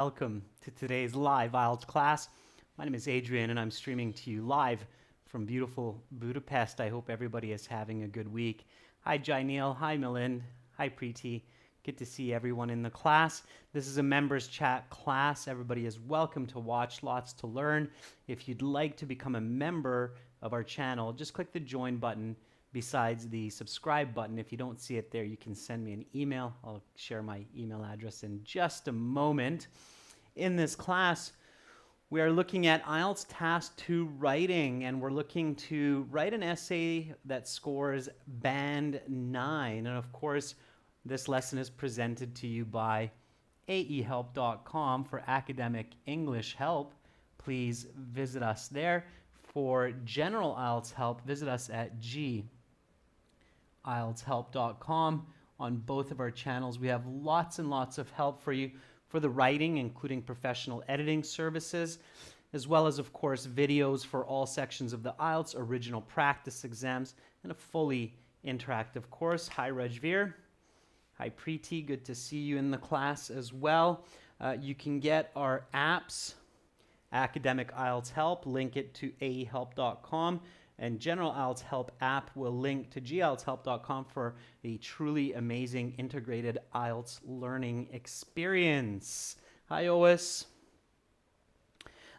Welcome to today's live IELTS class. My name is Adrian and I'm streaming to you live from beautiful Budapest. I hope everybody is having a good week. Hi Jainil, hi Milind, hi Preeti. Good to see everyone in the class. This is a members chat class. Everybody is welcome to watch, lots to learn. If you'd like to become a member of our channel, just click the join button besides the subscribe button. If you don't see it there, you can send me an email. I'll share my email address in just a moment. In this class, we are looking at IELTS Task 2 writing, and we're looking to write an essay that scores Band 9. And of course, this lesson is presented to you by aehelp.com for academic English help. Please visit us there. For general IELTS help, visit us at IELTShelp.com. On both of our channels, we have lots and lots of help for you for the writing, including professional editing services, as well as, of course, videos for all sections of the IELTS, original practice exams, and a fully interactive course. Hi, Rajveer. Hi, Preeti. Good to see you in the class as well. You can get our apps, Academic IELTS Help, link it to aehelp.com. And General IELTS Help app will link to gieltshelp.com for a truly amazing integrated IELTS learning experience. Hi, Ois.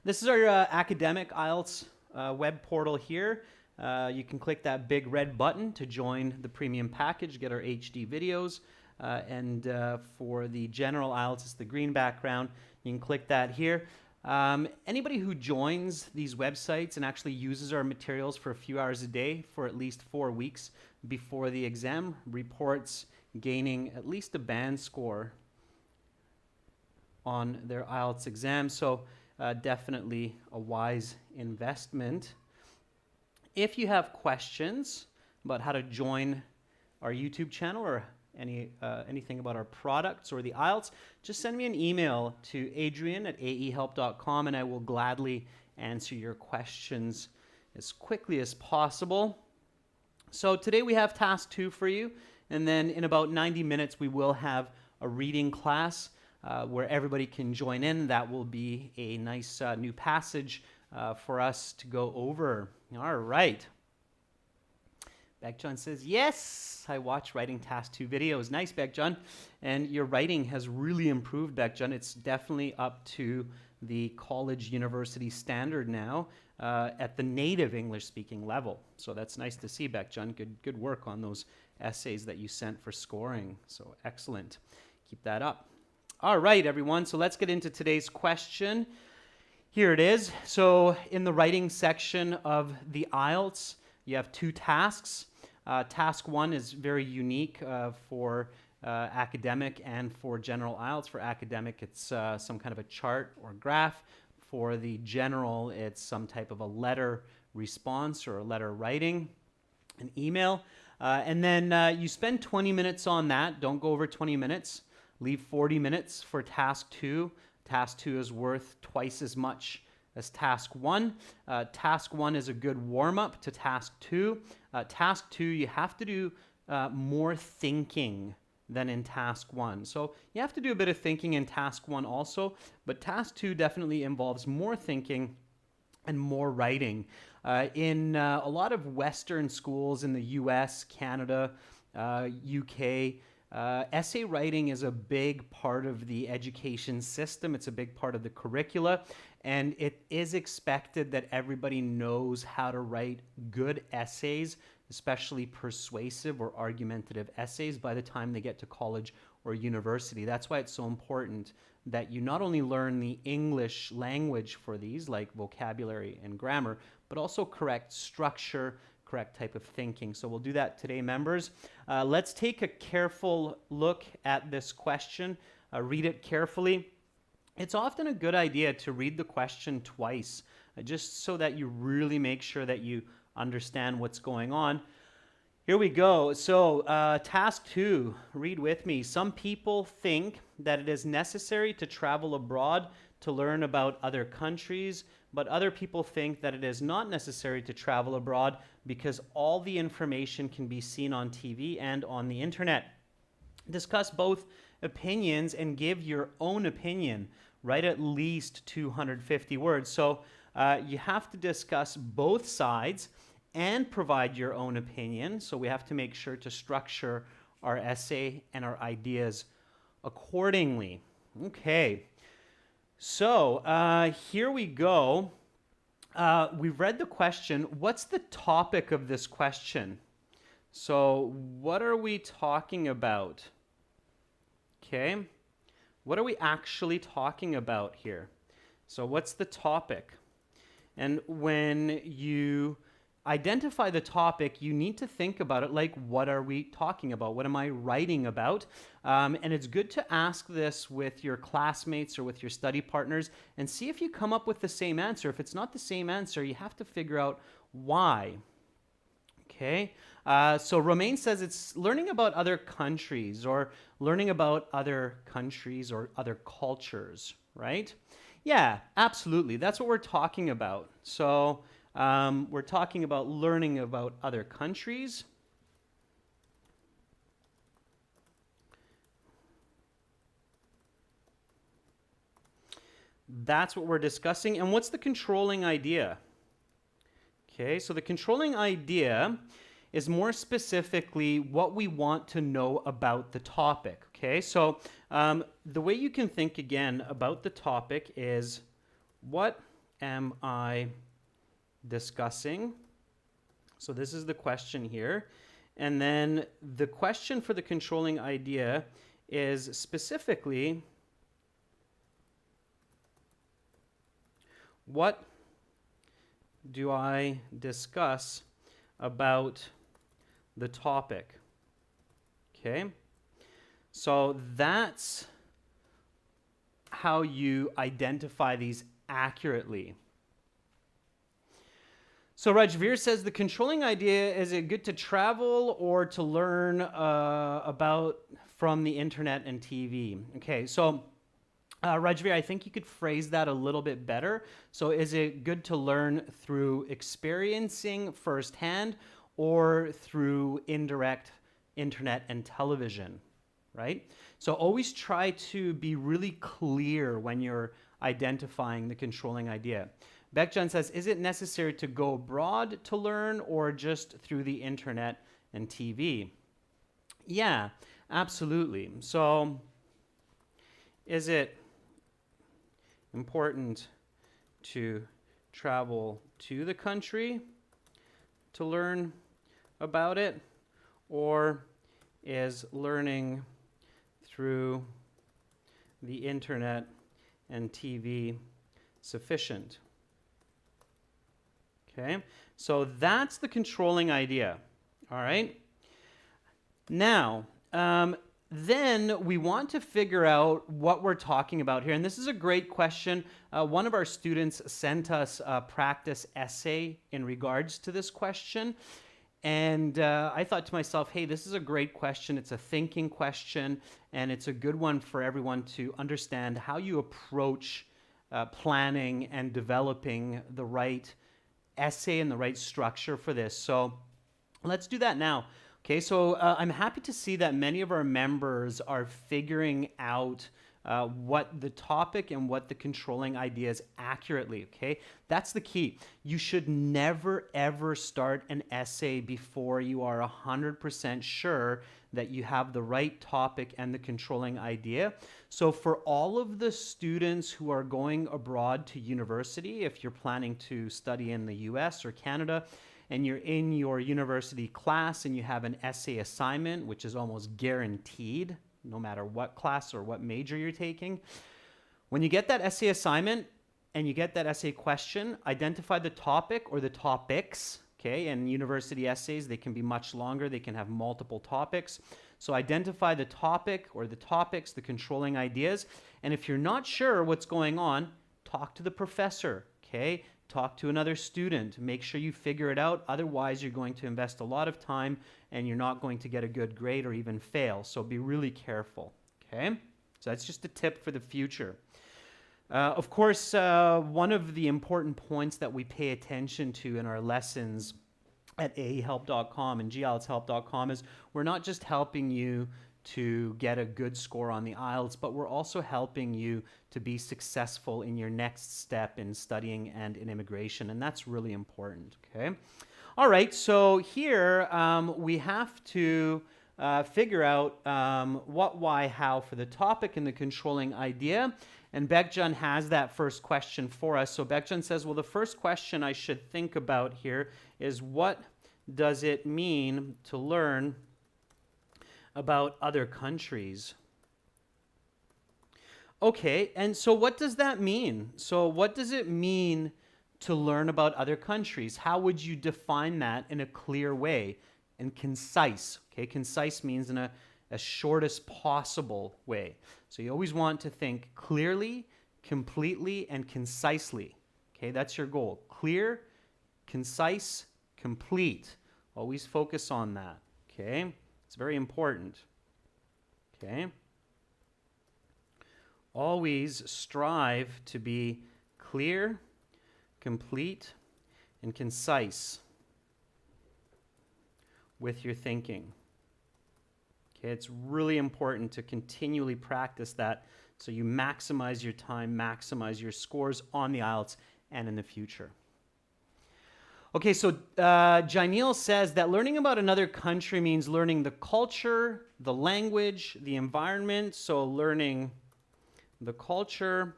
This is our academic IELTS web portal here. You can click that big red button to join the premium package, get our HD videos. And for the general IELTS, it's the green background. You can click that here. Anybody who joins these websites and actually uses our materials for a few hours a day for at least 4 weeks before the exam reports gaining at least a band score on their IELTS exam. So definitely a wise investment. If you have questions about how to join our YouTube channel or anything about our products or the IELTS, just send me an email to adrian@aehelp.com and I will gladly answer your questions as quickly as possible. So today we have task 2 for you, and then in about 90 minutes we will have a reading class where everybody can join in. That will be a nice new passage for us to go over. All right. Beckjohn says, yes, I watch writing task 2 videos. Nice, Beckjohn. And your writing has really improved, Beckjohn. It's definitely up to the college university standard now at the native English speaking level. So that's nice to see, Beckjohn. Good work on those essays that you sent for scoring. So excellent. Keep that up. All right, everyone. So let's get into today's question. Here it is. So in the writing section of the IELTS, you have 2 tasks. Task 1 is very unique for academic and for general IELTS. For academic, it's some kind of a chart or graph. For the general, it's some type of a letter response or a letter writing, an email. And then you spend 20 minutes on that. Don't go over 20 minutes. Leave 40 minutes for task 2. Task 2 is worth twice as much as task 1. Task 1 is a good warm-up to task 2. Task 2, you have to do more thinking than in task 1. So you have to do a bit of thinking in task 1 also, but task 2 definitely involves more thinking and more writing. In a lot of Western schools in the US, Canada, UK, essay writing is a big part of the education system. It's a big part of the curricula, and it is expected that everybody knows how to write good essays, especially persuasive or argumentative essays by the time they get to college or university. That's why it's so important that you not only learn the English language for these, like vocabulary and grammar, but also correct structure, correct type of thinking. So we'll do that today, members. Let's take a careful look at this question. Read it carefully. It's often a good idea to read the question twice, just so that you really make sure that you understand what's going on. Here we go. So task 2, read with me. Some people think that it is necessary to travel abroad to learn about other countries, but other people think that it is not necessary to travel abroad because all the information can be seen on TV and on the internet. Discuss both opinions and give your own opinion. write at least 250 words. So you have to discuss both sides and provide your own opinion. So we have to make sure to structure our essay and our ideas accordingly. Okay, so here we go. We've read the question. What's the topic of this question? So what are we talking about? Okay, what are we actually talking about here? So what's the topic? And when you identify the topic, you need to think about it like, what are we talking about? What am I writing about? And it's good to ask this with your classmates or with your study partners and see if you come up with the same answer. If it's not the same answer, you have to figure out why. Okay, so Romain says it's learning about other countries or learning about other countries or other cultures, right? Yeah, absolutely. That's what we're talking about. So we're talking about learning about other countries. That's what we're discussing. And what's the controlling idea? Okay, so the controlling idea is more specifically what we want to know about the topic. Okay, so the way you can think again about the topic is, what am I discussing? So this is the question here. And then the question for the controlling idea is specifically, what do I discuss about the topic? Okay, so that's how you identify these accurately. So Rajveer says the controlling idea, is it good to travel or to learn about from the internet and TV? Okay, so Rajveer, I think you could phrase that a little bit better. So is it good to learn through experiencing firsthand or through indirect internet and television, right? So always try to be really clear when you're identifying the controlling idea. Beckjan says, is it necessary to go abroad to learn or just through the internet and TV? Yeah, absolutely. So is it important to travel to the country to learn about it, or is learning through the internet and TV sufficient? Okay, so that's the controlling idea. All right. Now, then we want to figure out what we're talking about here. And this is a great question. One of our students sent us a practice essay in regards to this question. And I thought to myself, hey, this is a great question. It's a thinking question, and it's a good one for everyone to understand how you approach planning and developing the right essay and the right structure for this. So let's do that now. Okay, so I'm happy to see that many of our members are figuring out what the topic and what the controlling idea is accurately, okay? That's the key. You should never, ever start an essay before you are 100% sure that you have the right topic and the controlling idea. So for all of the students who are going abroad to university, if you're planning to study in the US or Canada, and you're in your university class and you have an essay assignment, which is almost guaranteed, no matter what class or what major you're taking. When you get that essay assignment and you get that essay question, identify the topic or the topics, okay? And university essays, they can be much longer. They can have multiple topics. So identify the topic or the topics, the controlling ideas. And if you're not sure what's going on, talk to the professor, okay? Talk to another student. Make sure you figure it out. Otherwise, you're going to invest a lot of time and you're not going to get a good grade or even fail. So be really careful, okay? So that's just a tip for the future. Of course, one of the important points that we pay attention to in our lessons at ahelp.com and gieltshelp.com is we're not just helping you to get a good score on the IELTS, but we're also helping you to be successful in your next step in studying and in immigration, and that's really important, okay? All right, so here we have to figure out what, why, how for the topic and the controlling idea, and Bekjun has that first question for us. So Bekjun says, well, the first question I should think about here is, what does it mean to learn about other countries? Okay, and so what does that mean? So what does it mean to learn about other countries? How would you define that in a clear way and concise? Okay, concise means in a shortest possible way. So you always want to think clearly, completely, and concisely. Okay, that's your goal. Clear, concise, complete. Always focus on that. Okay, it's very important. Okay. Always strive to be clear, complete, and concise with your thinking. Okay, it's really important to continually practice that so you maximize your time, maximize your scores on the IELTS and in the future. Okay, so Janil says that learning about another country means learning the culture, the language, the environment. So learning the culture,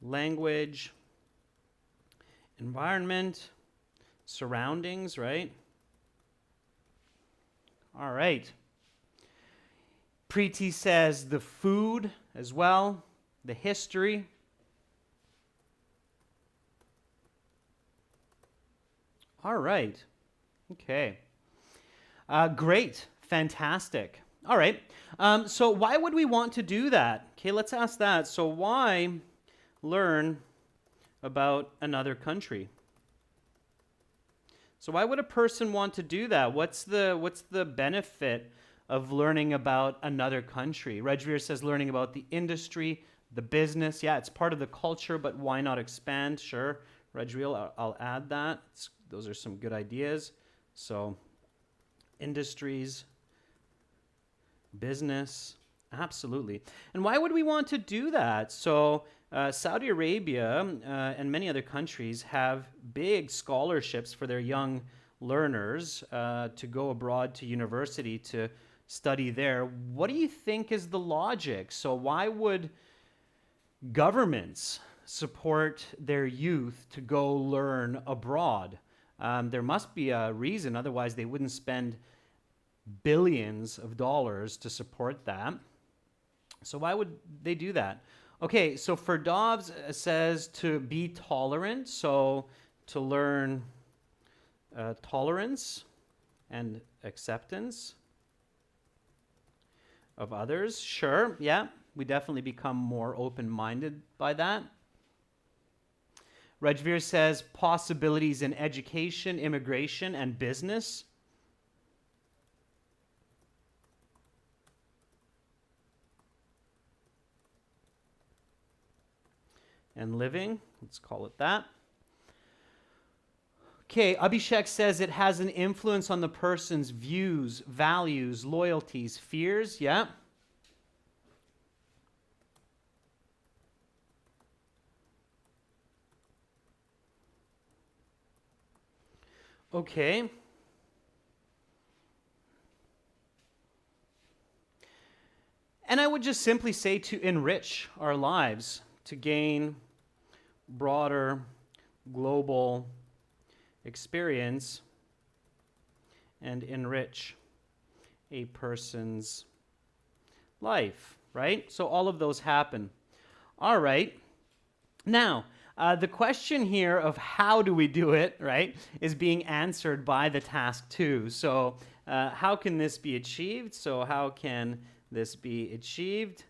language, environment, surroundings, right? All right. Preeti says the food as well, the history. All right. Okay. Great. Fantastic. All right. So why would we want to do that? Okay, let's ask that. So why learn about another country? So why would a person want to do that? What's the benefit of learning about another country? Rajveer says learning about the industry, the business. Yeah, it's part of the culture, but why not expand? Sure. Rajveer, I'll add that. Those are some good ideas. So industries, business, absolutely. And why would we want to do that? So Saudi Arabia and many other countries have big scholarships for their young learners to go abroad to university to study there. What do you think is the logic? So why would governments support their youth to go learn abroad? There must be a reason, otherwise they wouldn't spend billions of dollars to support that. So why would they do that? Okay, so Ferdovs says to be tolerant, so to learn tolerance and acceptance of others. Sure, yeah, we definitely become more open-minded by that. Rajveer says possibilities in education, immigration, and business. And living, let's call it that. Okay, Abhishek says it has an influence on the person's views, values, loyalties, fears. Yeah. Okay. And I would just simply say to enrich our lives, to gain broader global experience and enrich a person's life, right? So all of those happen. All right. Now, the question here of how do we do it, right, is being answered by the task 2. So how can this be achieved? So how can this be achieved?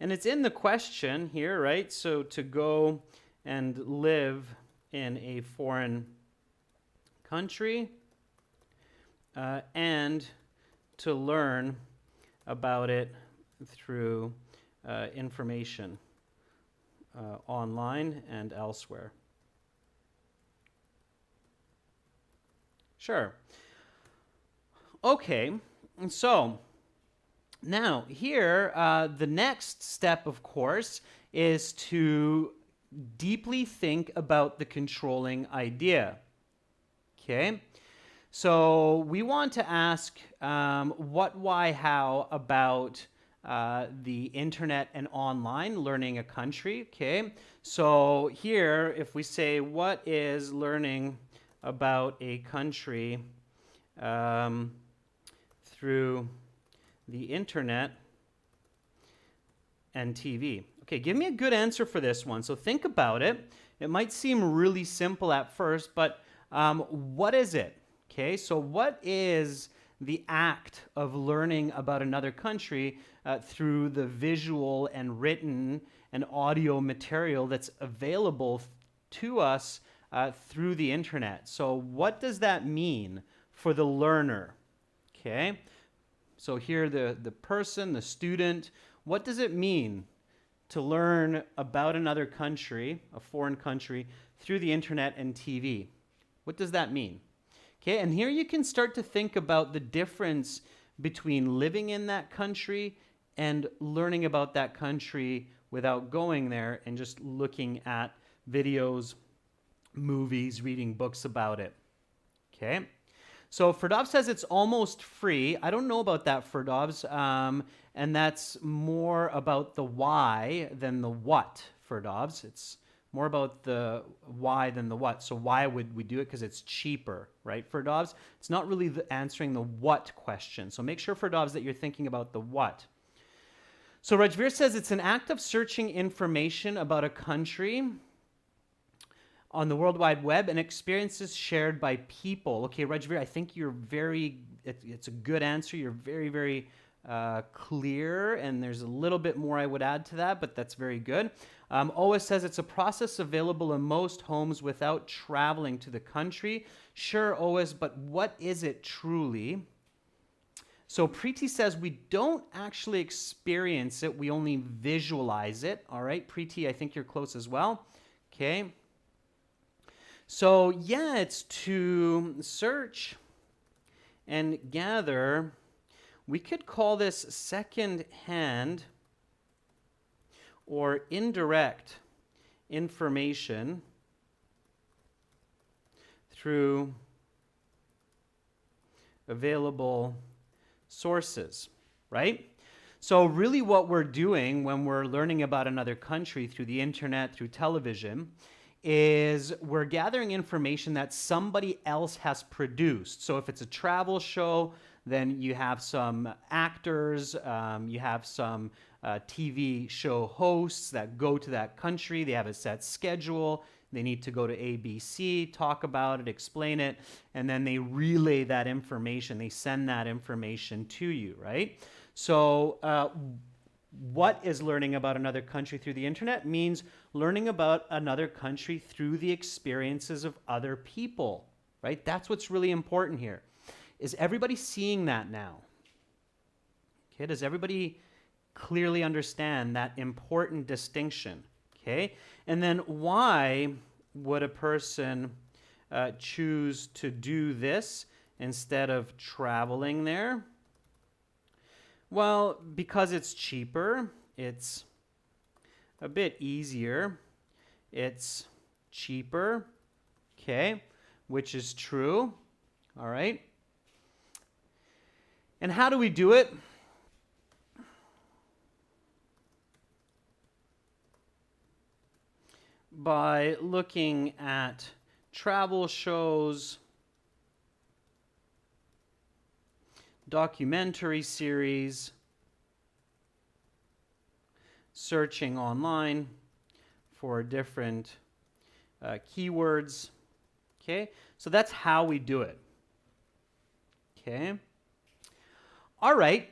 And it's in the question here, right? So to go and live in a foreign country and to learn about it through information online and elsewhere. Sure. Okay. And so now here, the next step, of course, is to deeply think about the controlling idea. Okay? So we want to ask what, why, how about the internet and online learning a country. Okay, so here if we say what is learning about a country through the internet and TV. Okay, give me a good answer for this one. So think about it. It might seem really simple at first, but what is it? Okay, so what is the act of learning about another country through the visual and written and audio material that's available to us through the internet? So what does that mean for the learner? Okay, so here the person, the student, what does it mean to learn about another country, a foreign country, through the internet and TV? What does that mean? Okay, and here you can start to think about the difference between living in that country and learning about that country without going there and just looking at videos, movies, reading books about it. Okay, so Ferdov says it's almost free. I don't know about that, Ferdovs, and that's more about the why than the what, Ferdovs. It's more about the why than the what. So why would we do it? Because it's cheaper, right? Ferdovs, it's not really answering the what question. So make sure, Ferdovs, that you're thinking about the what. So Rajveer says it's an act of searching information about a country on the World Wide Web and experiences shared by people. Okay, Rajveer, I think you're it's a good answer. You're very, very clear, and there's a little bit more I would add to that, but that's very good. Ois says it's a process available in most homes without traveling to the country. Sure, Ois, but what is it truly? So Preeti says we don't actually experience it, we only visualize it. All right, Preeti, I think you're close as well. Okay. So yeah, it's to search and gather. We could call this second-hand or indirect information through available sources, right? So really what we're doing when we're learning about another country through the internet, through television, is we're gathering information that somebody else has produced. So if it's a travel show, then you have some actors, you have some TV show hosts that go to that country. They have a set schedule. They need to go to ABC, talk about it, explain it, and then they relay that information. They send that information to you, right? So what is learning about another country through the internet? Means learning about another country through the experiences of other people, right? That's what's really important here. Is everybody seeing that now? Okay, does everybody clearly understand that important distinction? Okay, and then why would a person choose to do this instead of traveling there? Well, because it's cheaper, it's a bit easier, it's cheaper, okay, which is true, all right? And how do we do it? By looking at travel shows, documentary series, searching online for different keywords. Okay, so that's how we do it. Okay. All right,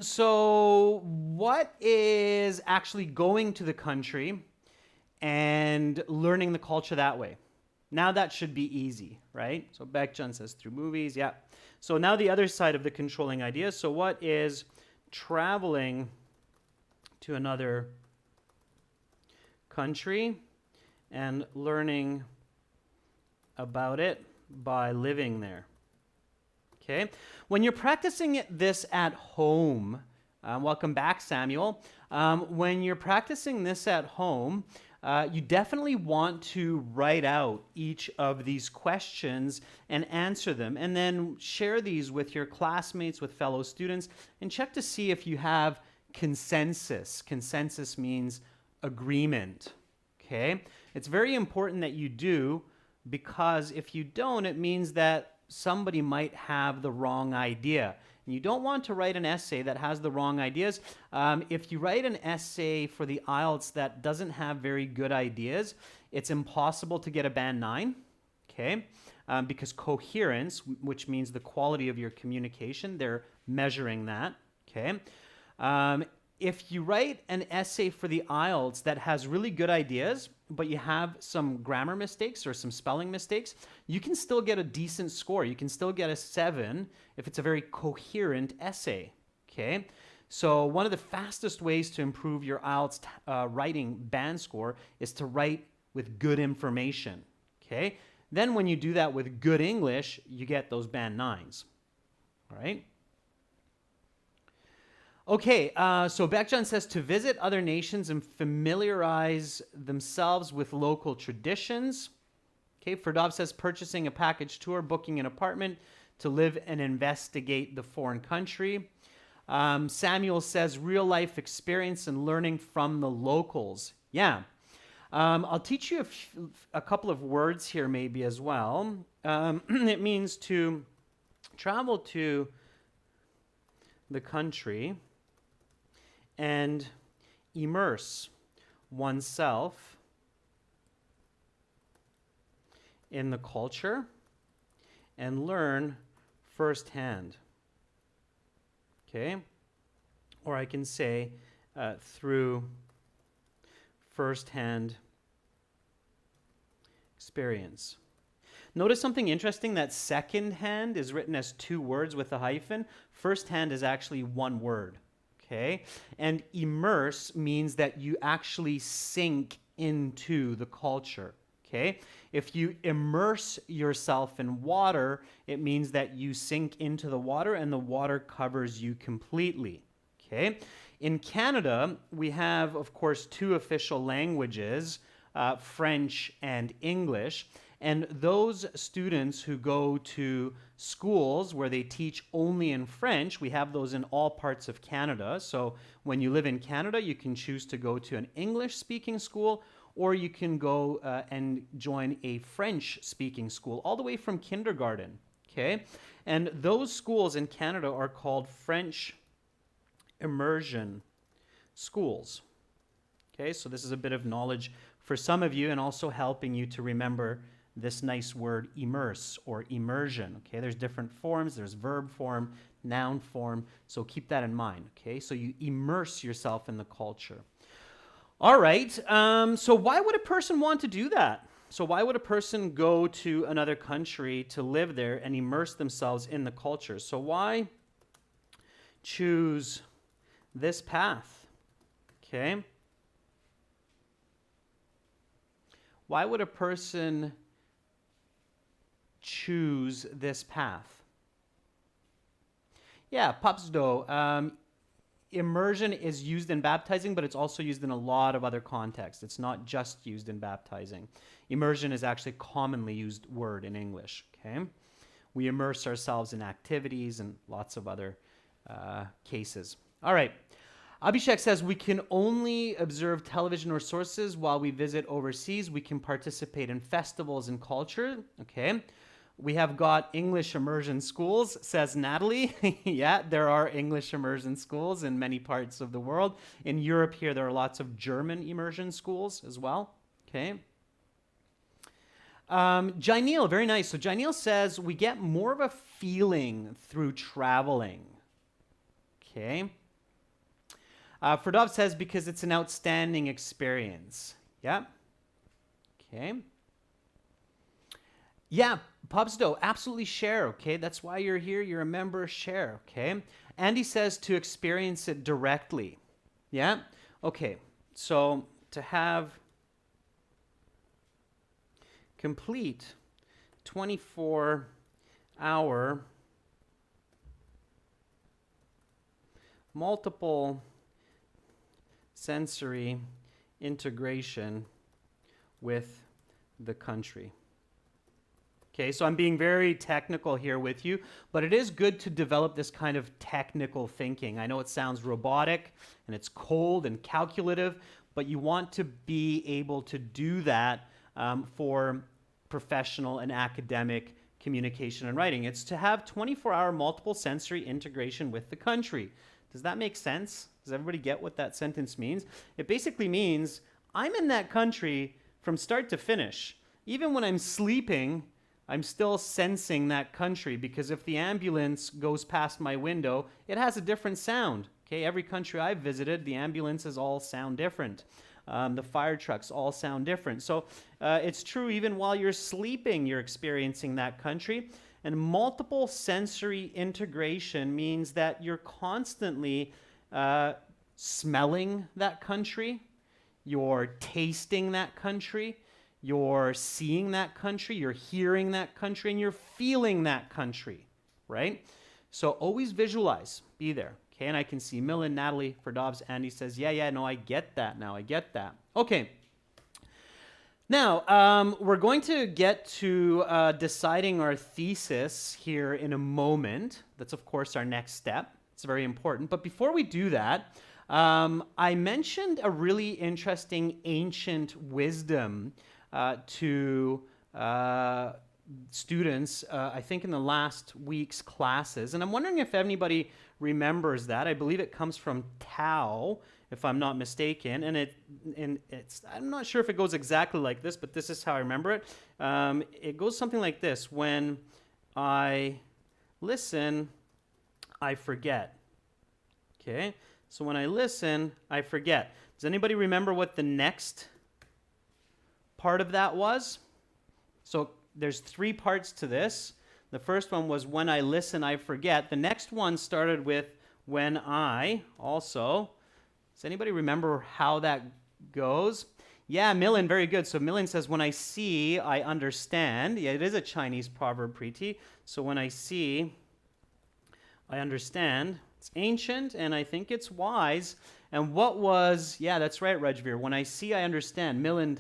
so what is actually going to the country and learning the culture that way? Now that should be easy, right? So Beckjan says through movies, yeah. So now the other side of the controlling idea. So what is traveling to another country and learning about it by living there? Okay? When you're practicing this at home, welcome back, Samuel. When you're practicing this at home, you definitely want to write out each of these questions and answer them, and then share these with your classmates, with fellow students, and check to see if you have consensus. Consensus means agreement. Okay? It's very important that you do, because if you don't, it means that somebody might have the wrong idea. And you don't want to write an essay that has the wrong ideas. If you write an essay for the IELTS that doesn't have very good ideas, it's impossible to get a band 9, okay? Because coherence, which means the quality of your communication, they're measuring that, okay? If you write an essay for the IELTS that has really good ideas, but you have some grammar mistakes or some spelling mistakes, you can still get a decent score. You can still get a 7 if it's a very coherent essay, okay? So one of the fastest ways to improve your IELTS writing band score is to write with good information, okay? Then when you do that with good English, you get those band 9s, all right? Okay, so Beckjohn says to visit other nations and familiarize themselves with local traditions. Okay, Ferdov says purchasing a package tour, booking an apartment to live and investigate the foreign country. Samuel says real life experience and learning from the locals. Yeah, I'll teach you a couple of words here maybe as well. It means to travel to the country and immerse oneself in the culture and learn firsthand. Okay? Or I can say through firsthand experience. Notice something interesting, that second hand is written as 2 words with a hyphen. First hand is actually 1 word. Okay? And immerse means that you actually sink into the culture. Okay? If you immerse yourself in water, it means that you sink into the water and the water covers you completely. Okay? In Canada, we have, of course, 2 official languages, French and English. And those students who go to schools where they teach only in French, we have those in all parts of Canada. So when you live in Canada, you can choose to go to an English-speaking school, or you can go and join a French-speaking school, all the way from kindergarten, okay? And those schools in Canada are called French immersion schools, okay? So this is a bit of knowledge for some of you, and also helping you to remember this nice word immerse or immersion, okay? There's different forms. There's verb form, noun form, so keep that in mind, okay? So you immerse yourself in the culture. All right, so why would a person want to do that? So why would a person go to another country to live there and immerse themselves in the culture? So why choose this path, okay? Why would a person choose this path? Yeah, papsdo. Immersion is used in baptizing, but it's also used in a lot of other contexts. It's not just used in baptizing. Immersion is actually a commonly used word in English, okay? We immerse ourselves in activities and lots of other cases. All right. Abhishek says we can only observe television or sources while we visit overseas. We can participate in festivals and culture, okay? We have got English immersion schools, says Natalie. Yeah, there are English immersion schools in many parts of the world. In Europe here, there are lots of German immersion schools as well. Okay. Jainil, very nice. So Jainil says we get more of a feeling through traveling. Okay. Ferdov says because it's an outstanding experience. Yeah. Okay. Yeah, Pubsdo, absolutely share, okay? That's why you're here. You're a member, share, okay? Andy says to experience it directly. Yeah? Okay, so to have complete 24-hour multiple sensory integration with the country. Okay, so I'm being very technical here with you, but it is good to develop this kind of technical thinking. I know it sounds robotic and it's cold and calculative, but you want to be able to do that for professional and academic communication and writing. It's to have 24-hour multiple sensory integration with the country. Does that make sense? Does everybody get what that sentence means? It basically means I'm in that country from start to finish. Even when I'm sleeping, I'm still sensing that country, because if the ambulance goes past my window, it has a different sound. Okay, every country I've visited, the ambulances all sound different. The fire trucks all sound different. So it's true even while you're sleeping, you're experiencing that country. And multiple sensory integration means that you're constantly smelling that country, you're tasting that country, you're seeing that country, you're hearing that country, and you're feeling that country, right? So always visualize, be there. Okay, and I can see Millen, Natalie, Ferdovs, Andy says, yeah, no, I get that now, I get that. Okay, now we're going to get to deciding our thesis here in a moment. That's, of course, our next step. It's very important. But before we do that, I mentioned a really interesting ancient wisdom to students, I think in the last week's classes. And I'm wondering if anybody remembers that. I believe it comes from Tao, if I'm not mistaken. And it's I'm not sure if it goes exactly like this, but this is how I remember it. It goes something like this: when I listen, I forget. Okay? So when I listen, I forget. Does anybody remember what the next part of that was? So there's 3 parts to this. The first one was when I listen, I forget. The next one started with when I also. Does anybody remember how that goes? Yeah, Millen, very good. So Millen says, when I see, I understand. Yeah, it is a Chinese proverb, Preeti. So when I see, I understand. It's ancient, and I think it's wise. And what was, yeah, that's right, Rajveer. When I see, I understand. Millen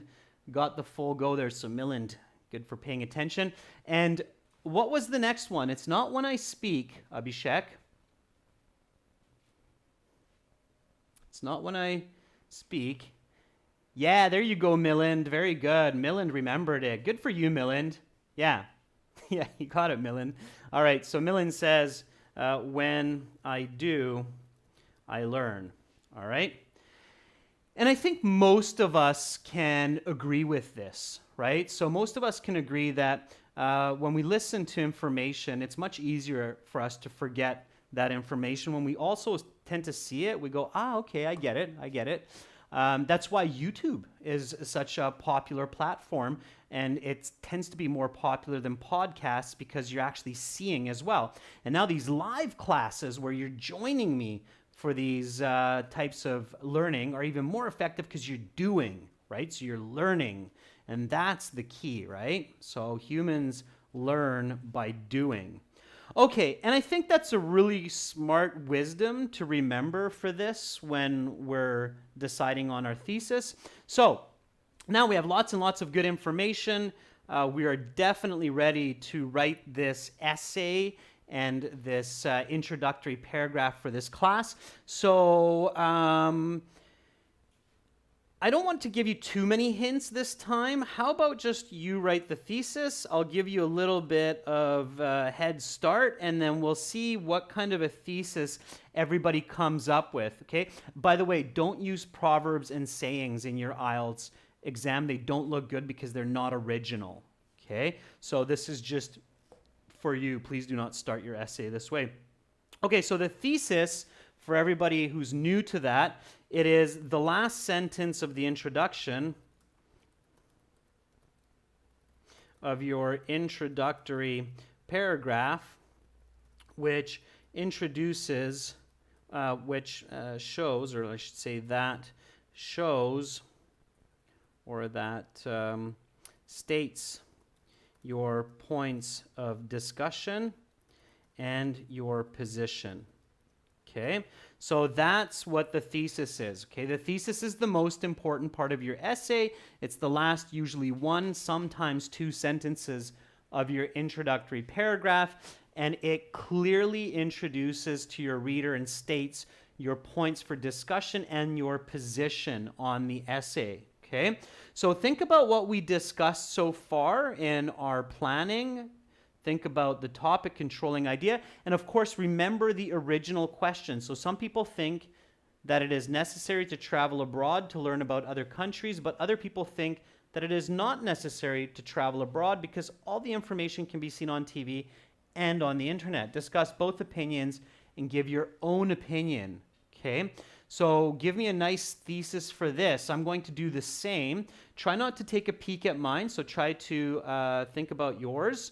got the full go there, so Milland, good for paying attention. And what was the next one? It's not when I speak, Abhishek. It's not when I speak. Yeah, there you go, Milland. Very good. Milland remembered it. Good for you, Milland. Yeah. Yeah, you got it, Milland. All right, so Milland says, when I do, I learn. All right? And I think most of us can agree with this, right? So most of us can agree that when we listen to information, it's much easier for us to forget that information. When we also tend to see it, we go, okay, I get it. That's why YouTube is such a popular platform, and it tends to be more popular than podcasts because you're actually seeing as well. And now these live classes where you're joining me for these types of learning are even more effective because you're doing, right? So you're learning, and that's the key, right? So humans learn by doing. Okay, and I think that's a really smart wisdom to remember for this when we're deciding on our thesis. So now we have lots and lots of good information. We are definitely ready to write this essay and this introductory paragraph for this class. So I don't want to give you too many hints this time. How about just you write the thesis? I'll give you a little bit of a head start, and then we'll see what kind of a thesis everybody comes up with, okay? By the way, don't use proverbs and sayings in your IELTS exam. They don't look good because they're not original, okay? So this is just for you. Please do not start your essay this way. Okay, so the thesis, for everybody who's new to that, it is the last sentence of the introduction of your introductory paragraph, which introduces, shows, or I should say that shows, or that states your points of discussion and your position. Okay, so that's what the thesis is. Okay, the thesis is the most important part of your essay. It's the last, usually one, sometimes two sentences of your introductory paragraph, and it clearly introduces to your reader and states your points for discussion and your position on the essay. Okay, so think about what we discussed so far in our planning. Think about the topic, controlling idea, and of course, remember the original question. So some people think that it is necessary to travel abroad to learn about other countries, but other people think that it is not necessary to travel abroad because all the information can be seen on TV and on the internet. Discuss both opinions and give your own opinion. Okay, so give me a nice thesis for this. I'm going to do the same. Try not to take a peek at mine, so try to think about yours.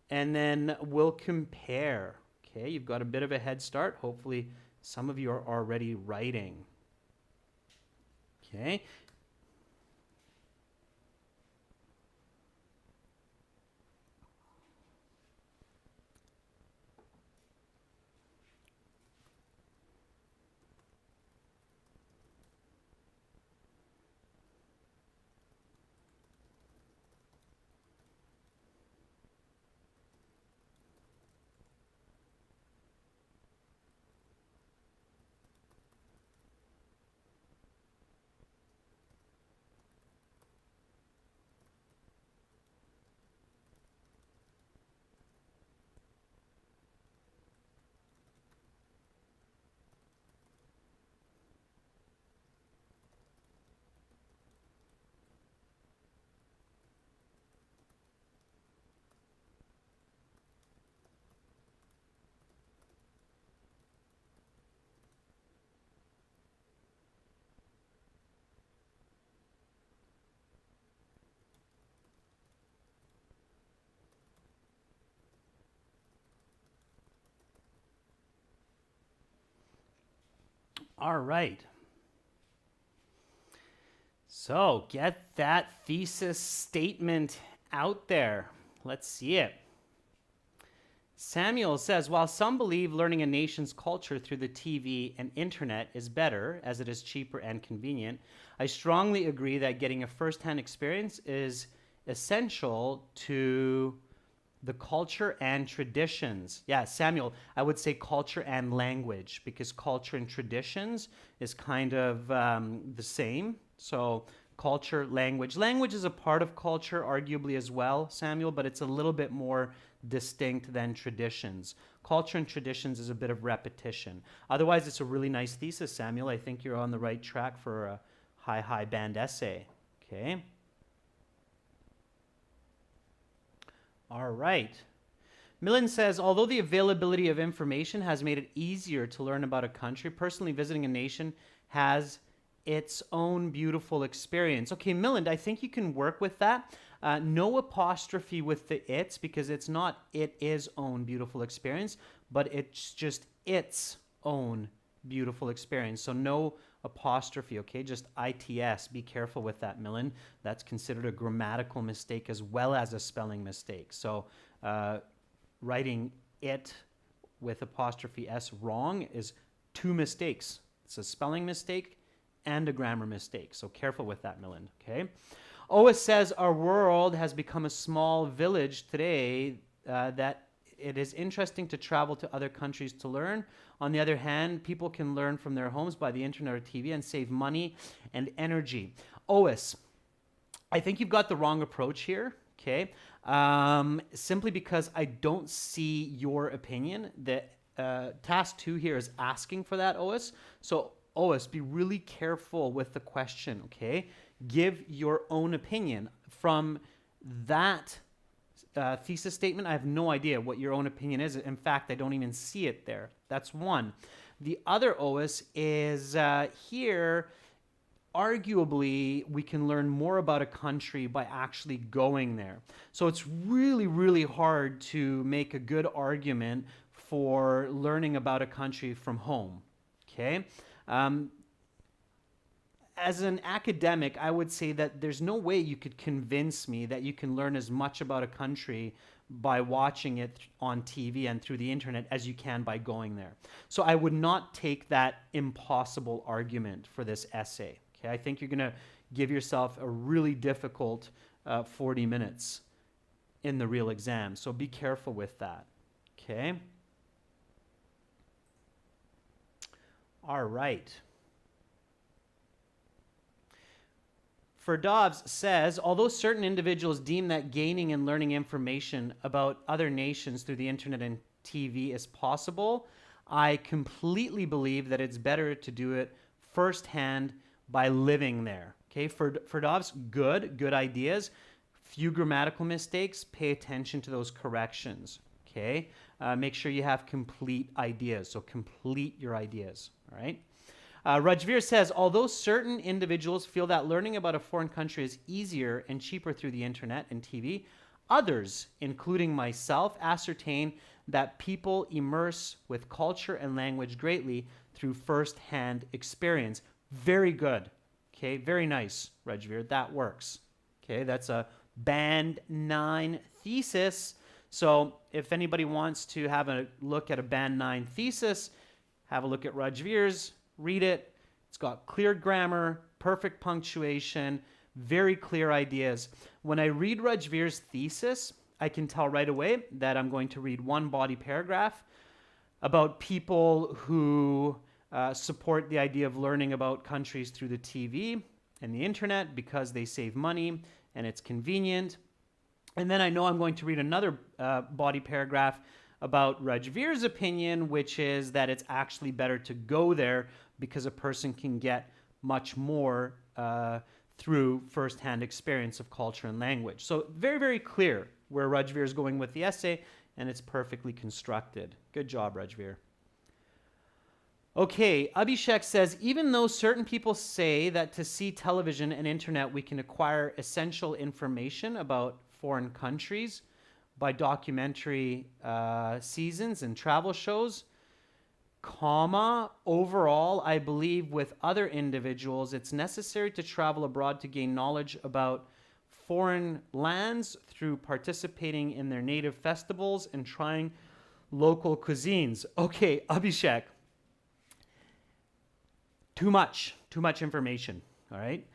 And then we'll compare. Okay, you've got a bit of a head start. Hopefully, some of you are already writing. Okay. All right. So get that thesis statement out there. Let's see it. Samuel says, while some believe learning a nation's culture through the TV and internet is better, as it is cheaper and convenient, I strongly agree that getting a first-hand experience is essential to the culture and traditions. Yeah, Samuel, I would say culture and language, because culture and traditions is kind of the same. So culture, language. Language is a part of culture, arguably as well, Samuel, but it's a little bit more distinct than traditions. Culture and traditions is a bit of repetition. Otherwise, it's a really nice thesis, Samuel. I think you're on the right track for a high band essay. Okay. All right. Millen says, although the availability of information has made it easier to learn about a country, personally visiting a nation has its own beautiful experience. Okay, Millen, I think you can work with that. No apostrophe with the it's, because it's not it is own beautiful experience, but it's just its own beautiful experience. So no apostrophe, okay? Just ITS. Be careful with that, Millen. That's considered a grammatical mistake as well as a spelling mistake. So writing it with apostrophe S wrong is two mistakes. It's a spelling mistake and a grammar mistake. So careful with that, Millen, okay? Ois says, our world has become a small village today that it is interesting to travel to other countries to learn. On the other hand, people can learn from their homes by the internet or TV and save money and energy. Ois, I think you've got the wrong approach here, okay? Simply because I don't see your opinion. The task 2 here is asking for that, Ois. So, Ois, be really careful with the question, okay? Give your own opinion. From that thesis statement, I have no idea what your own opinion is. In fact, I don't even see it there. That's one. The other Ois is here, arguably, we can learn more about a country by actually going there. So it's really, really hard to make a good argument for learning about a country from home, okay? As an academic, I would say that there's no way you could convince me that you can learn as much about a country by watching it on TV and through the internet as you can by going there. So I would not take that impossible argument for this essay. Okay, I think you're going to give yourself a really difficult 40 minutes in the real exam. So be careful with that. Okay. All right. Ferdovs says, although certain individuals deem that gaining and learning information about other nations through the internet and TV is possible, I completely believe that it's better to do it firsthand by living there. Okay, Ferdovs, good ideas. Few grammatical mistakes, pay attention to those corrections. Okay, make sure you have complete ideas, so complete your ideas, all right? Rajveer says, although certain individuals feel that learning about a foreign country is easier and cheaper through the internet and TV, others, including myself, ascertain that people immerse with culture and language greatly through first-hand experience. Very good. Okay, very nice, Rajveer. That works. Okay, that's a Band 9 thesis. So if anybody wants to have a look at a Band 9 thesis, have a look at Rajveer's. Read it. It's got clear grammar, perfect punctuation, very clear ideas. When I read Rajveer's thesis, I can tell right away that I'm going to read one body paragraph about people who support the idea of learning about countries through the TV and the internet because they save money and it's convenient. And then I know I'm going to read another body paragraph about Rajveer's opinion, which is that it's actually better to go there because a person can get much more through first-hand experience of culture and language. So very, very clear where Rajveer is going with the essay, and it's perfectly constructed. Good job, Rajveer. Okay, Abhishek says, even though certain people say that to see television and internet we can acquire essential information about foreign countries by documentary seasons and travel shows, overall, I believe with other individuals, it's necessary to travel abroad to gain knowledge about foreign lands through participating in their native festivals and trying local cuisines. Okay, Abhishek, too much information, all right?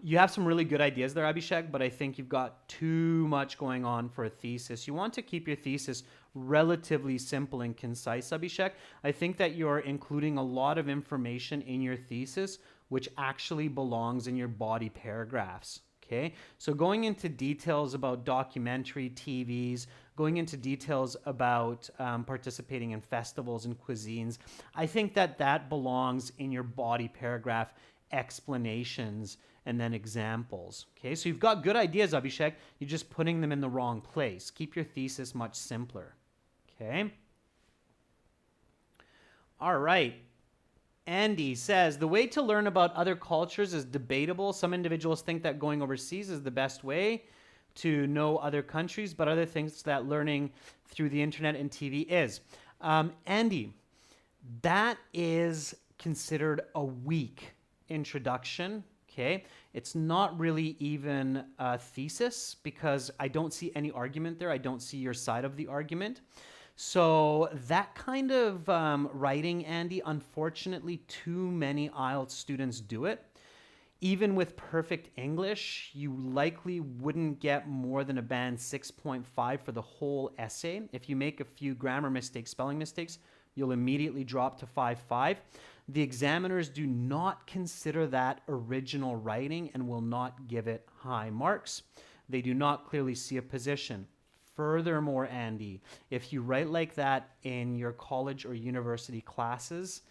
You have some really good ideas there, Abhishek, but I think you've got too much going on for a thesis. You want to keep your thesis relatively simple and concise, Abhishek. I think that you're including a lot of information in your thesis which actually belongs in your body paragraphs. Okay, so going into details about documentary TVs, going into details about participating in festivals and cuisines, I think that that belongs in your body paragraph explanations and then examples. Okay, so you've got good ideas, Abhishek. You're just putting them in the wrong place. Keep your thesis much simpler. Okay. All right. Andy says, the way to learn about other cultures is debatable. Some individuals think that going overseas is the best way to know other countries, but other things that learning through the internet and TV is. Andy, that is considered a weak introduction. Okay, it's not really even a thesis because I don't see any argument there. I don't see your side of the argument. So that kind of writing, Andy, unfortunately, too many IELTS students do it. Even with perfect English, you likely wouldn't get more than a band 6.5 for the whole essay. If you make a few grammar mistakes, spelling mistakes, you'll immediately drop to 5.5. The examiners do not consider that original writing and will not give it high marks. They do not clearly see a position. Furthermore, Andy, if you write like that in your college or university classes,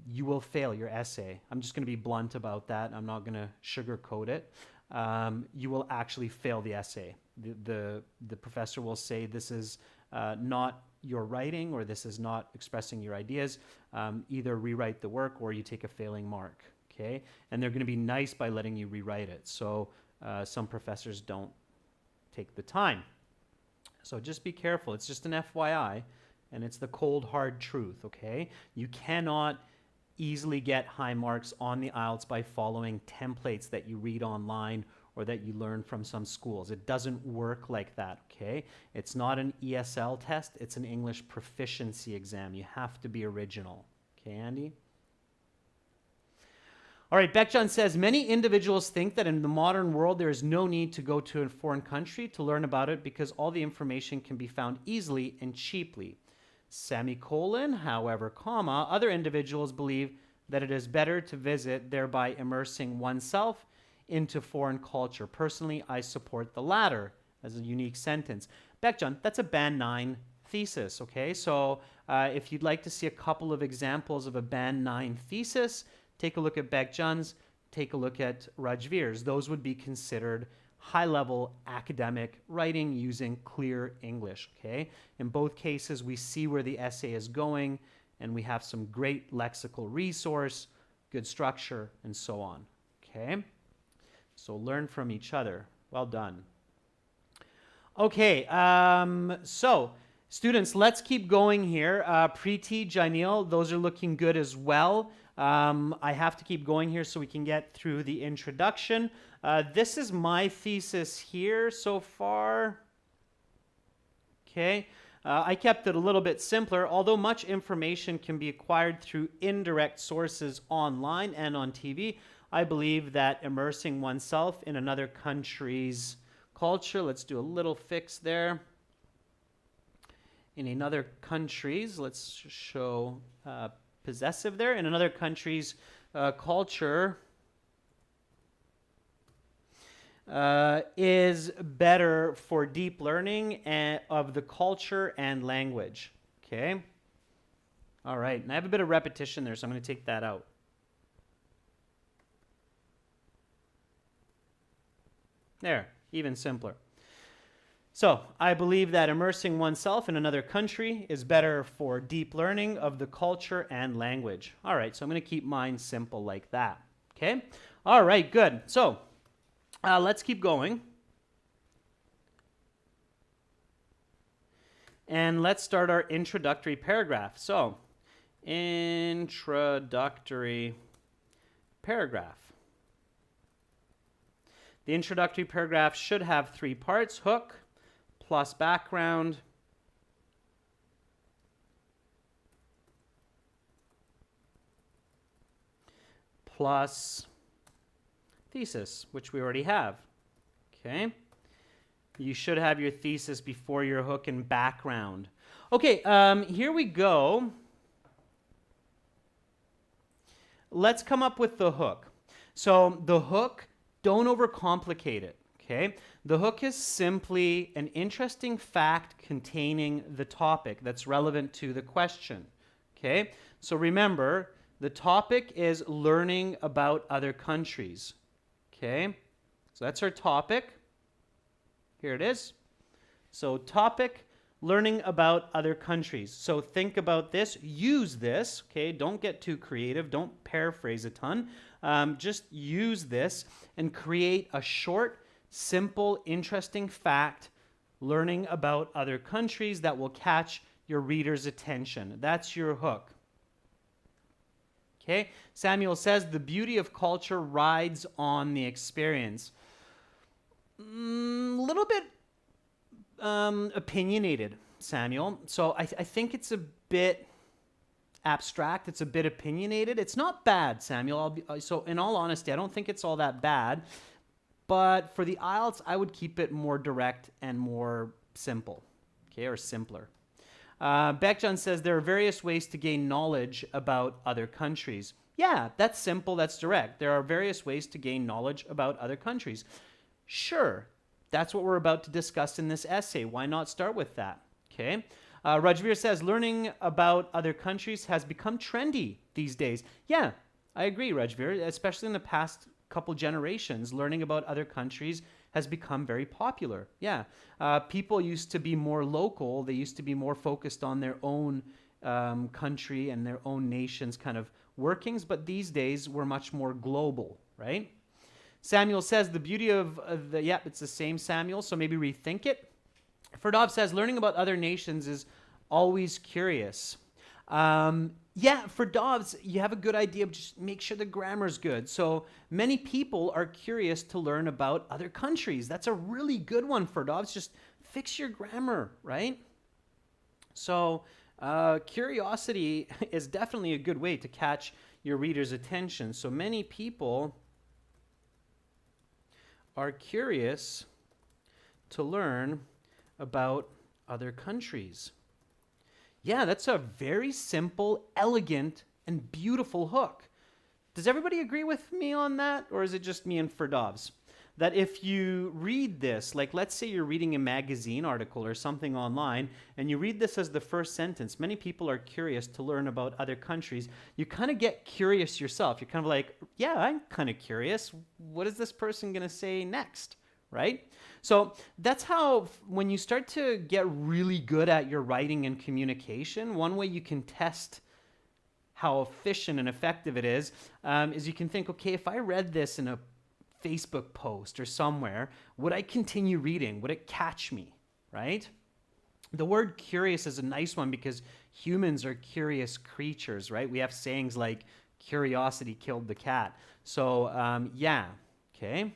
you will fail your essay. I'm just going to be blunt about that. I'm not going to sugarcoat it. You will actually fail the essay. The professor will say this is not your writing or this is not expressing your ideas. Either rewrite the work or you take a failing mark. Okay, and they're going to be nice by letting you rewrite it. So some professors don't take the time. So just be careful. It's just an FYI, and it's the cold, hard truth, okay? You cannot easily get high marks on the IELTS by following templates that you read online or that you learn from some schools. It doesn't work like that, okay? It's not an ESL test, it's an English proficiency exam. You have to be original. Okay, Andy? All right, Beckjohn says, many individuals think that in the modern world there is no need to go to a foreign country to learn about it because all the information can be found easily and cheaply. Semicolon, however, comma, other individuals believe that it is better to visit, thereby immersing oneself into foreign culture. Personally, I support the latter as a unique sentence. Beckjohn, that's a Band 9 thesis, okay? So if you'd like to see a couple of examples of a Band 9 thesis, take a look at Beckjohn's, take a look at Rajveer's. Those would be considered high-level academic writing using clear English, okay? In both cases, we see where the essay is going, and we have some great lexical resource, good structure, and so on, okay? So learn from each other. Well done. Okay, so students, let's keep going here. Preeti, Janil, those are looking good as well. I have to keep going here so we can get through the introduction. This is my thesis here so far. Okay. I kept it a little bit simpler. Although much information can be acquired through indirect sources online and on TV, I believe that immersing oneself in another country's culture, let's do a little fix there. In another country's, let's show possessive there, in another country's culture is better for deep learning of the culture and language. Okay? All right, and I have a bit of repetition there, so I'm going to take that out. There, even simpler. So, I believe that immersing oneself in another country is better for deep learning of the culture and language. All right, so I'm going to keep mine simple like that. Okay? All right, good. So, let's keep going. And let's start our introductory paragraph. So, introductory paragraph. The introductory paragraph should have 3 parts: hook, plus background, plus thesis, which we already have. Okay? You should have your thesis before your hook and background. Okay, here we go. Let's come up with the hook. So the hook, don't overcomplicate it. Okay? The hook is simply an interesting fact containing the topic that's relevant to the question. Okay? So remember, the topic is learning about other countries. Okay? So that's our topic. Here it is. So topic, learning about other countries. So think about this. Use this. Okay? Don't get too creative. Don't paraphrase a ton. Just use this and create a short, simple, interesting fact learning about other countries that will catch your reader's attention. That's your hook. Okay? Samuel says, the beauty of culture rides on the experience. Little bit opinionated, Samuel. So I think it's a bit abstract. It's a bit opinionated. It's not bad, Samuel. So in all honesty, I don't think it's all that bad. But for the IELTS, I would keep it more direct and more simple, okay, or simpler. Beckjohn says there are various ways to gain knowledge about other countries. Yeah, that's simple, that's direct. There are various ways to gain knowledge about other countries. Sure, that's what we're about to discuss in this essay. Why not start with that? Okay. Rajveer says learning about other countries has become trendy these days. Yeah, I agree, Rajveer, especially in the past couple generations. Learning about other countries has become very popular. Yeah, people used to be more local. They used to be more focused on their own country and their own nation's kind of workings, but these days we're much more global, right? Samuel says the beauty of it's the same, Samuel, so maybe rethink it. Ferdov says learning about other nations is always curious. Yeah, for Dobbs, you have a good idea, but just make sure the grammar's good. So many people are curious to learn about other countries. That's a really good one for Dobbs. Just fix your grammar, right? So curiosity is definitely a good way to catch your reader's attention. So many people are curious to learn about other countries. Yeah, that's a very simple, elegant, and beautiful hook. Does everybody agree with me on that? Or is it just me and Ferdovs? That if you read this, like let's say you're reading a magazine article or something online, and you read this as the first sentence, many people are curious to learn about other countries. You kind of get curious yourself. You're kind of like, yeah, I'm kind of curious. What is this person going to say next? Right? So that's how, when you start to get really good at your writing and communication, one way you can test how efficient and effective it is you can think, okay, if I read this in a Facebook post or somewhere, would I continue reading? Would it catch me? Right? The word curious is a nice one because humans are curious creatures, right? We have sayings like curiosity killed the cat. So yeah, okay.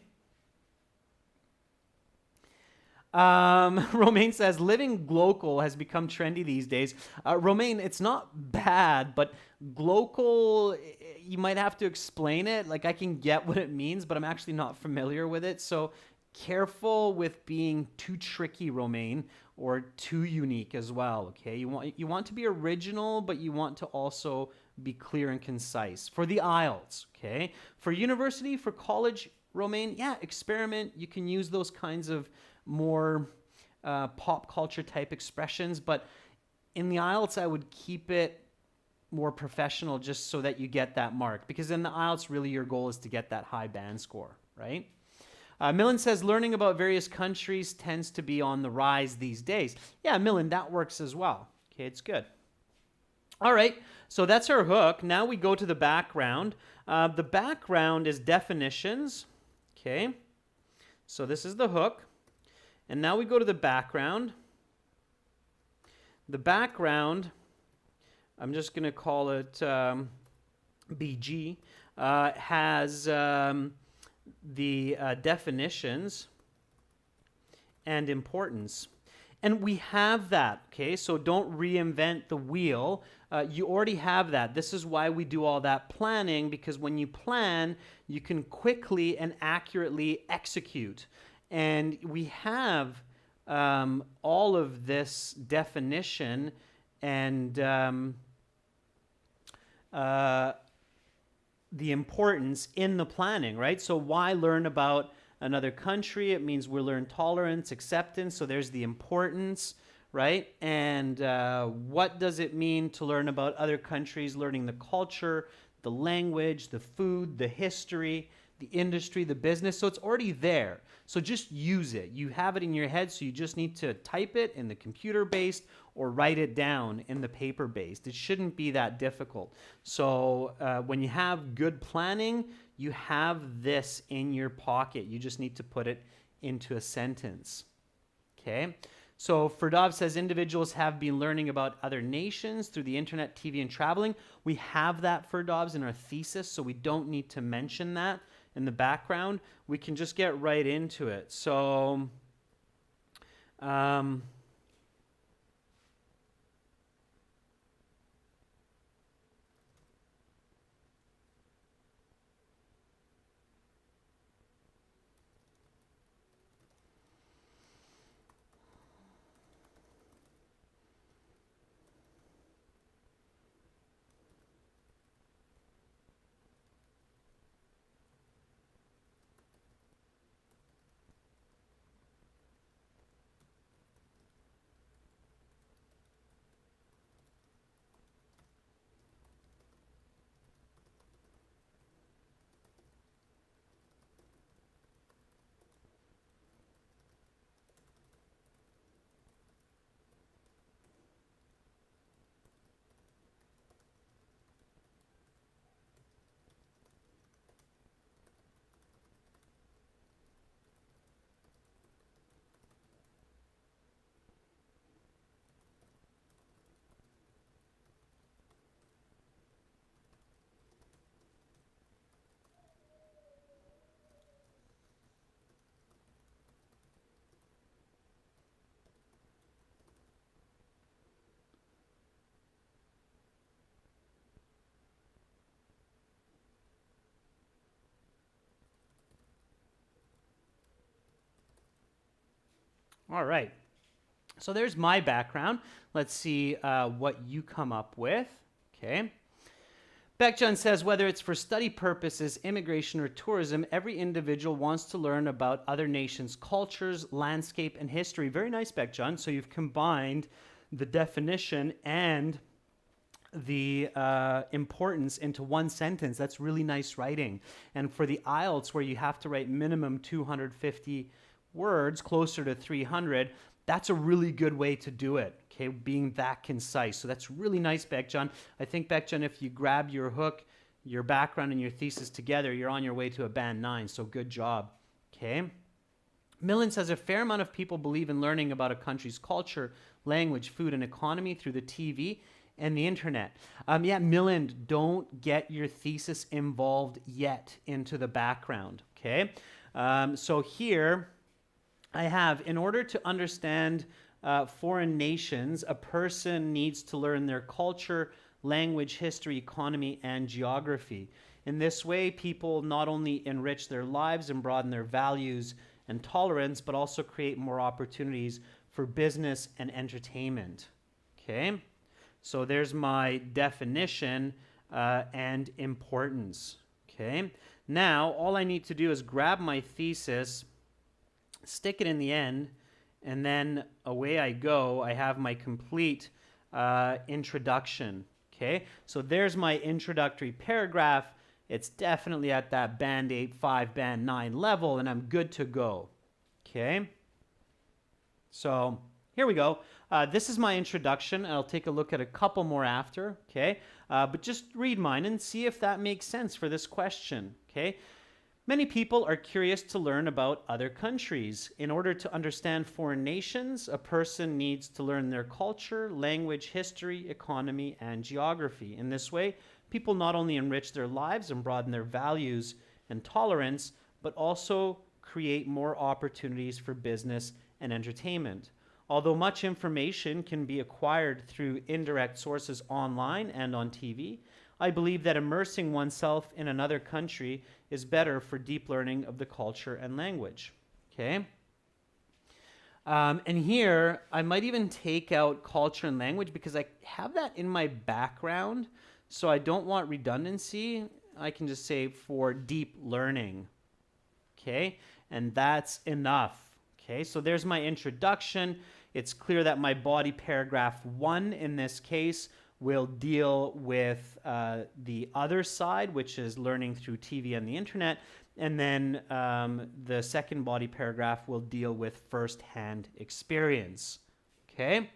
Romaine says, living glocal has become trendy these days. Romaine, it's not bad, but glocal, you might have to explain it. Like, I can get what it means, but I'm actually not familiar with it. So careful with being too tricky, Romaine, or too unique as well, okay? You want to be original, but you want to also be clear and concise. For the IELTS, okay? For university, for college, Romaine, yeah, experiment. You can use those kinds of more pop culture type expressions, but in the IELTS, I would keep it more professional just so that you get that mark, because in the IELTS, really your goal is to get that high band score, right? Millen says, learning about various countries tends to be on the rise these days. Yeah, Millen, that works as well. Okay, it's good. All right, so that's our hook. Now we go to the background. The background is definitions. Okay, so this is the hook. And now we go to the background. The background, I'm just going to call it BG, has the definitions and importance. And we have that, okay? So don't reinvent the wheel. You already have that. This is why we do all that planning, because when you plan, you can quickly and accurately execute. And we have all of this definition and the importance in the planning, right? So why learn about another country? It means we learn tolerance, acceptance. So there's the importance, right? And what does it mean to learn about other countries? Learning the culture, the language, the food, the history, the industry, the business. So it's already there. So just use it. You have it in your head, so you just need to type it in the computer-based or write it down in the paper-based. It shouldn't be that difficult. So when you have good planning, you have this in your pocket. You just need to put it into a sentence. Okay? So Ferdov says individuals have been learning about other nations through the internet, TV, and traveling. We have that, Ferdovs, in our thesis, so we don't need to mention that in the background. We can just get right into it. So All right. So there's my background. Let's see what you come up with. Okay. Beckjun says, whether it's for study purposes, immigration, or tourism, every individual wants to learn about other nations' cultures, landscape, and history. Very nice, Beckjun. So you've combined the definition and the importance into one sentence. That's really nice writing. And for the IELTS, where you have to write minimum 250 words, closer to 300, that's a really good way to do it, okay, being that concise. So that's really nice, Beckjun. I think, Beckjun, if you grab your hook, your background, and your thesis together, you're on your way to a band 9, so good job, okay? Millen says, a fair amount of people believe in learning about a country's culture, language, food, and economy through the TV and the internet. Yeah, Millen, don't get your thesis involved yet into the background, okay? So here I have, in order to understand foreign nations, a person needs to learn their culture, language, history, economy, and geography. In this way, people not only enrich their lives and broaden their values and tolerance, but also create more opportunities for business and entertainment. Okay? So there's my definition and importance. Okay? Now, all I need to do is grab my thesis, stick it in the end, and then away I go. I have my complete introduction. Okay? So there's my introductory paragraph. It's definitely at that band 8.5, band 9 level, and I'm good to go. Okay? So here we go. This is my introduction. I'll take a look at a couple more after, okay? But just read mine and see if that makes sense for this question, okay? Many people are curious to learn about other countries. In order to understand foreign nations, a person needs to learn their culture, language, history, economy, and geography. In this way, people not only enrich their lives and broaden their values and tolerance, but also create more opportunities for business and entertainment. Although much information can be acquired through indirect sources online and on TV, I believe that immersing oneself in another country is better for deep learning of the culture and language. Okay? And here, I might even take out culture and language because I have that in my background, so I don't want redundancy. I can just say for deep learning. Okay? And that's enough. Okay? So there's my introduction. It's clear that my body paragraph 1 in this case will deal with the other side, which is learning through TV and the internet. And then the second body paragraph will deal with first-hand experience. Okay?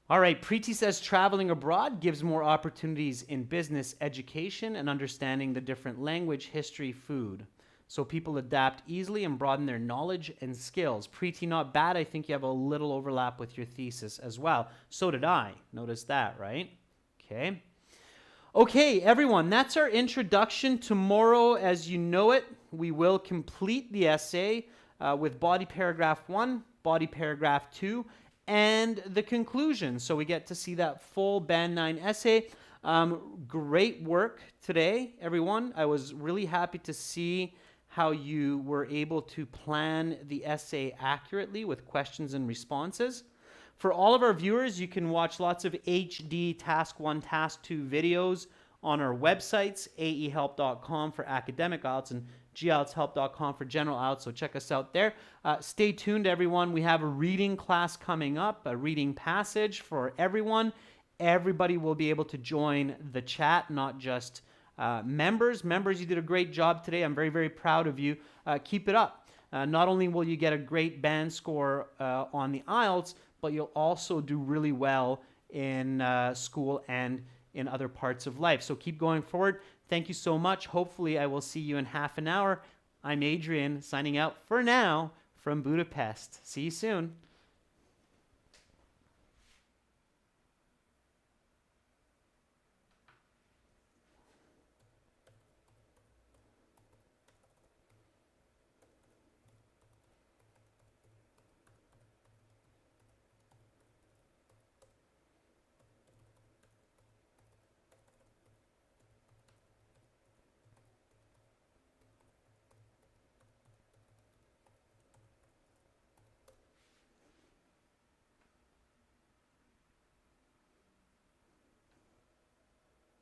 All right, Preeti says traveling abroad gives more opportunities in business, education, and understanding the different language, history, food. So people adapt easily and broaden their knowledge and skills. Preeti, not bad. I think you have a little overlap with your thesis as well. So did I. Notice that, right? Okay. Okay, everyone, that's our introduction. Tomorrow, as you know it, we will complete the essay with body paragraph 1, body paragraph 2, and the conclusion. So we get to see that full band 9 essay. Great work today, everyone. I was really happy to see how you were able to plan the essay accurately with questions and responses. For all of our viewers, you can watch lots of HD Task 1, Task 2 videos on our websites, aehelp.com for academic IELTS and gieltshelp.com for general IELTS, so check us out there. Stay tuned, everyone. We have a reading class coming up, a reading passage for everyone. Everybody will be able to join the chat, not just members. Members, you did a great job today. I'm very, very proud of you. Keep it up. Not only will you get a great band score on the IELTS, but you'll also do really well in school and in other parts of life. So keep going forward. Thank you so much. Hopefully I will see you in half an hour. I'm Adrian, signing out for now from Budapest. See you soon.